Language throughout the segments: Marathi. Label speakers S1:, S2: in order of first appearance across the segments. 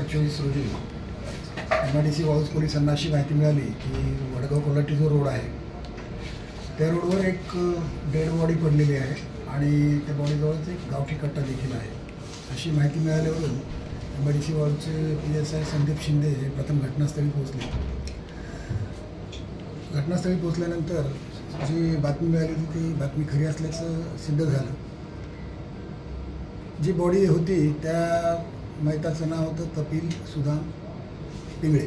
S1: डिसेंबर 24 रोजी MIDC वाळूज पोलिसांना अशी माहिती मिळाली की वडगाव कोल्हाटी जो रोड आहे त्या रोडवर एक डेड बॉडी पडलेली आहे आणि त्या बॉडीजवळच एक गावठी कट्टा देखील आहे. अशी माहिती मिळाल्यावरून MIDC वाळूजचे PSI संदीप शिंदे हे प्रथम घटनास्थळी पोहोचले. घटनास्थळी पोहोचल्यानंतर जी बातमी मिळाली होती ती बातमी खरी असल्याचं सिद्ध झालं. जी बॉडी होती त्या मैताचं नाव होतं कपिल सुदाम पिंगळे,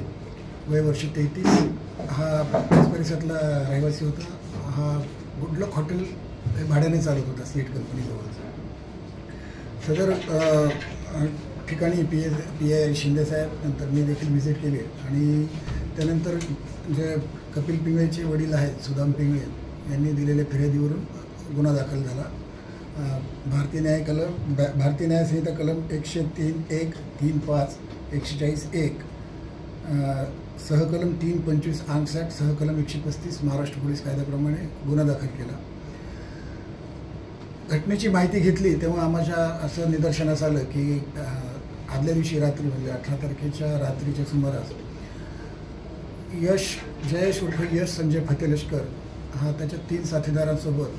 S1: वय वर्ष 33. हा त्याच परिसरातला रहिवासी होता. हा गुडलक हॉटेल भाड्याने चालत होता स्वीट कंपनीजवळचा. सदर ठिकाणी PI शिंदेसाहेब नंतर मी देखील व्हिजिट केली आणि त्यानंतर जे कपिल पिंगळेचे वडील आहेत सुदाम पिंगळे यांनी दिलेल्या फिर्यादीवरून गुन्हा दाखल झाला. भारतीय न्याय संहिता कलम 103(1), 3(5), 140(1), सहकलम 325 आर्म्स ॲक्ट, सहकलम 135 महाराष्ट्र पोलीस कायद्याप्रमाणे गुन्हा दाखल केला. घटनेची माहिती घेतली तेव्हा आम्हाला असं निदर्शनास आलं की आदल्या दिवशी रात्री म्हणजे 18 तारखेच्या रात्रीच्या सुमारास जयेश उर्फ यश संजय फतेलशकर हा त्याच्या 3 साथीदारांसोबत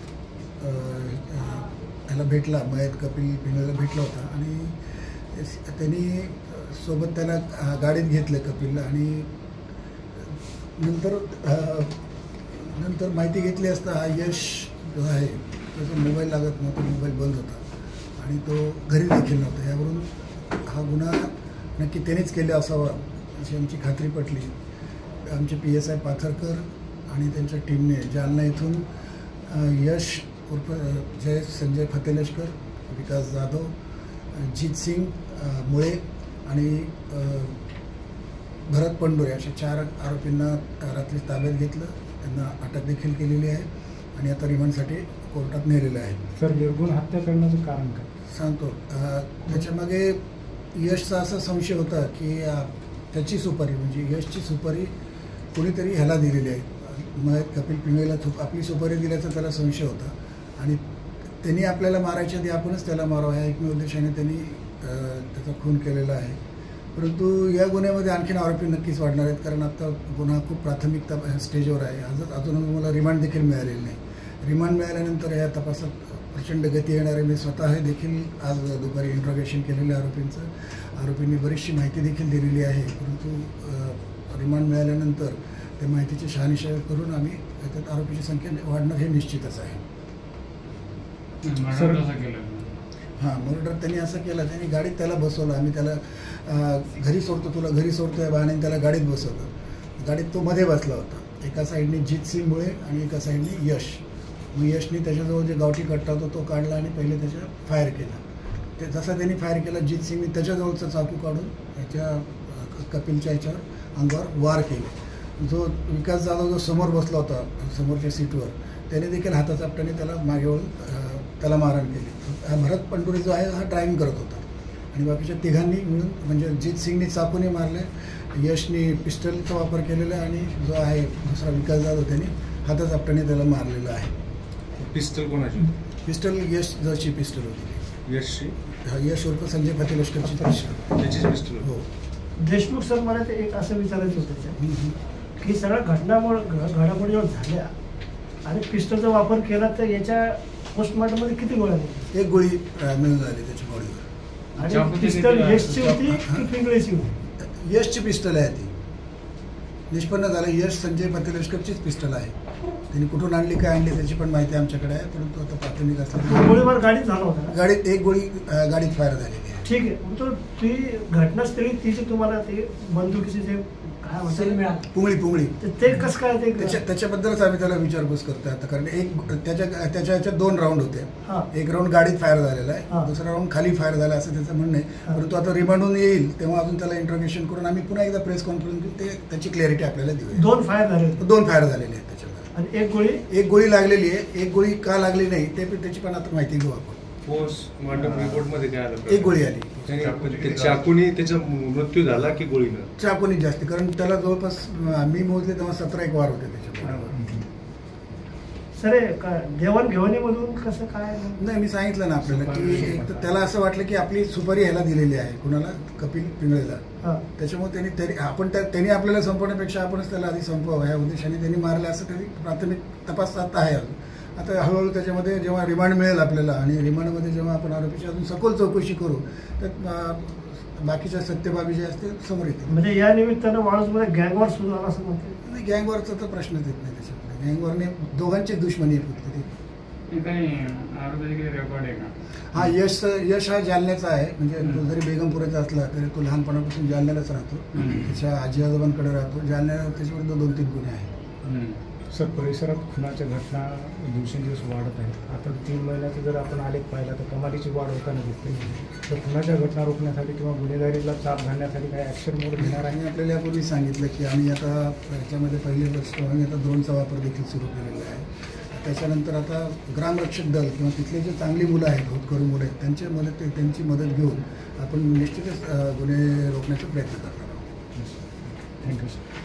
S1: ह्याला भेटला, मयत कपिल पिंगळेला भेटला होता आणि त्यांनी सोबत त्याला गाडीत घेतलं कपिलला आणि नंतर माहिती घेतली असता हा यश जो आहे त्याचा मोबाईल लागत नव्हता, मोबाईल बंद होता आणि तो घरी देखील नव्हता. यावरून हा गुन्हा नक्की त्यानेच केला असावा अशी आमची खात्री पटली. आमचे PSI पाथरकर आणि त्यांच्या टीमने जालना इथून यश उर्फ जय संजय फतेलशकर, विकास जाधव, जीत सिंग मुळे आणि भरत पंडोरे अशा 4 आरोपींना रात्री ताब्यात घेतलं. त्यांना अटक देखील केलेली आहे आणि आता रिमांडसाठी कोर्टात नेलेलं आहे.
S2: सर, निर्गुण हत्या करण्याचं कारण काय
S1: सांगतो. त्याच्यामागे यशचा असा संशय होता की त्याची सुपारी म्हणजे यशची सुपारी कोणीतरी ह्याला दिलेली आहे. मग कपिल पिंगळेला आपली सुपारी दिल्याचा त्याला संशय होता आणि त्यांनी आपल्याला मारायच्या आधी आपणच त्याला मारावं ह्या एकमेव उद्देशाने त्यांनी त्याचा खून केलेला आहे. परंतु या गुन्ह्यामध्ये आणखीन आरोपी नक्कीच वाढणार आहेत कारण आता गुन्हा खूप प्राथमिकता स्टेजवर आहे. अजून मला रिमांड देखील मिळालेली नाही. रिमांड मिळाल्यानंतर या तपासात प्रचंड गती येणार आहे. मी स्वतः देखील आज दुपारी इंट्रोगेशन केलेलं आरोपींचं. आरोपींनी बरीचशी माहिती देखील दिलेली आहे. परंतु रिमांड मिळाल्यानंतर त्या माहितीची शहानिशा करून आम्ही त्यात आरोपीची संख्या वाढणं हे निश्चितच आहे. मर्डर त्यांनी असं केलं, त्यांनी गाडीत त्याला बसवलं. आम्ही त्याला घरी सोडतो, तुला घरी सोडतो या बहाण्याने त्याला गाडीत बसवलं. गाडीत तो मध्ये बसला होता. एका साईडने जीत सिंग मुळे आणि एका साईडने यश. मग यशने त्याच्याजवळ जे गावठी कट्टा होता तो काढला आणि पहिले त्याच्या फायर केला. ते जसा त्यांनी फायर केला जीत सिंगने त्याच्याजवळचा चाकू काढून त्याच्या कपिलच्या ह्याच्यावर अंगावर वार केले. जो विकास जाधव जो समोर बसला होता समोरच्या सीटवर त्याने देखील हाताचा आपट्याने त्याला मागे वळून त्याला मारहाण केली. हा भरत पंडोरे जो आहे हा ड्रायव्हिंग करत होता आणि बाकीच्या तिघांनी मिळून म्हणजे जीत सिंगने चाकूने मारले, यशने पिस्टलचा वापर केलेला आहे आणि जो आहे दुसरा विकास जाधव त्यांनी हाताचा आपट्याने त्याला मारलेला आहे.
S3: पिस्टल कोणाची?
S1: पिस्टल यश जची पिस्टल होती. यश उर्फ संजय फतेलशकरची
S3: पिस्टल.
S1: हो.
S2: देशमुख सर, मला ते एक असं विचारायचं होतं की सगळ्या घडामोडी झाल्या आणि पिस्टलचा वापर केला तर याच्या पोस्टमॉर्टममध्ये किती गोळ्या निघाल्या?
S1: 1 गोळी मिळाली त्याच्या बॉडीवर.
S2: आणि पिस्टल यशची होती की पिंगळेची होती?
S1: यशची पिस्टल आहे. ती निष्पन्न झालं यश संजय फतेलशकरचीच पिस्टल आहे. त्यांनी कुठून आणली काय आणली त्याची पण माहिती आमच्याकडे आहे. परंतु आता प्राथमिक असल्यामुळे
S2: गोळीबार गाडीत झाला होता.
S1: गाडीत 1 गोळी गाडीत फायर झालेली आहे.
S2: ठीक आहे. तो ती घटनास्थळी ती जी तुम्हाला ते बंदुकीचे जे काय म्हणतात
S1: पुंगळी
S2: ते कसं काय ते
S1: त्याच्याबद्दलच आम्ही त्याला विचारपूस करतोय आता. कारण त्याच्या ह्याच्यात 2 राऊंड होते. 1 राऊंड गाडीत फायर झालेला आहे, दुसरा राऊंड खाली फायर झाला असं त्याचं म्हणणं आहे. परंतु आता रिमांडून येईल तेव्हा अजून त्याला इंट्रोगेशन करून आम्ही पुन्हा एकदा प्रेस कॉन्फरन्स घेऊन त्याची क्लॅरिटी आपल्याला देऊ.
S2: 2 फायर झाले?
S1: 2 फायर झालेले आहेत त्याच्यामध्ये.
S2: आणि 1
S1: गोळी लागलेली आहे. 1 गोळी का लागली नाही त्याची पण आता माहिती घेऊ आपण.
S3: पोस्टमॉर्टम रिपोर्ट मध्ये काय आलं?
S1: 1 गोळी आली.
S3: चाकूनी त्याचा मृत्यू झाला की गोळीनं?
S1: चाकूनी जास्त, कारण त्याला जवळपास मी मोजले तेव्हा 17 एक वार होते त्याच्या.
S2: सर देवाणघेवाणीमधून कसं काय
S1: नाही, मी सांगितलं ना आपल्याला की एक तर त्याला असं वाटलं की आपली सुपारी ह्याला दिलेली आहे, कुणाला, कपिल पिंगळेला.
S2: हां
S1: त्याच्यामुळे त्यांनी आपल्याला संपवण्यापेक्षा आपणच त्याला आधी संपवावं ह्या उद्देशाने त्यांनी मारलं असं तरी प्राथमिक तपासात आहे अजून. आता हळूहळू त्याच्यामध्ये जेव्हा रिमांड मिळेल आपल्याला आणि रिमांडमध्ये जेव्हा आपण आरोपीची अजून सखोल चौकशी करू तर बाकीच्या सत्यबाबी जे असतील समोर येतील.
S2: म्हणजे या निमित्तानं वाळूजमध्ये गँगवॉर सुरू झाला असं म्हणते.
S1: नाही, गँगवॉरचा तर प्रश्नच येत नाही त्याच्यामध्ये. गँगवॉरने दोघांचीच दुश्मनी आहे फक्त ती.
S4: काही आरोग्याचे रेकॉर्ड आहे का?
S1: हा यश हा जालन्याचा आहे. म्हणजे तो जरी बेगमपुराचा असला तरी तो लहानपणापासून जालन्यालाच राहतो. त्याच्या आजी आजोबांकडे राहतो. जालन्याला त्याच्याविरुद्ध 2-3 गुन्हे आहेत.
S5: सर, परिसरात खुनाच्या घटना दिवसेंदिवस वाढत आहेत. आता 3 महिन्याचा जर आपण आलेख पाहिला तर कमालीची वाढ होताना दिसते. तर खुनाच्या घटना रोखण्यासाठी किंवा गुन्हेगारीला चाप घालण्यासाठी काही ॲक्शन मोड घेणार आहे?
S1: आणि आपल्याला यापूर्वी सांगितलं की आम्ही आता याच्यामध्ये पहिली गोष्ट आम्ही आता ड्रोनचा वापर देखील सुरू केलेला आहे. त्याच्यानंतर आता ग्रामरक्षक दल किंवा तिथले जे चांगली मुलं आहेत, होतकरू मुलं आहेत, त्यांची मदत घेऊन आपण निश्चितच गुन्हे रोखण्याचा प्रयत्न करणार आहोत.
S5: Thank you sir.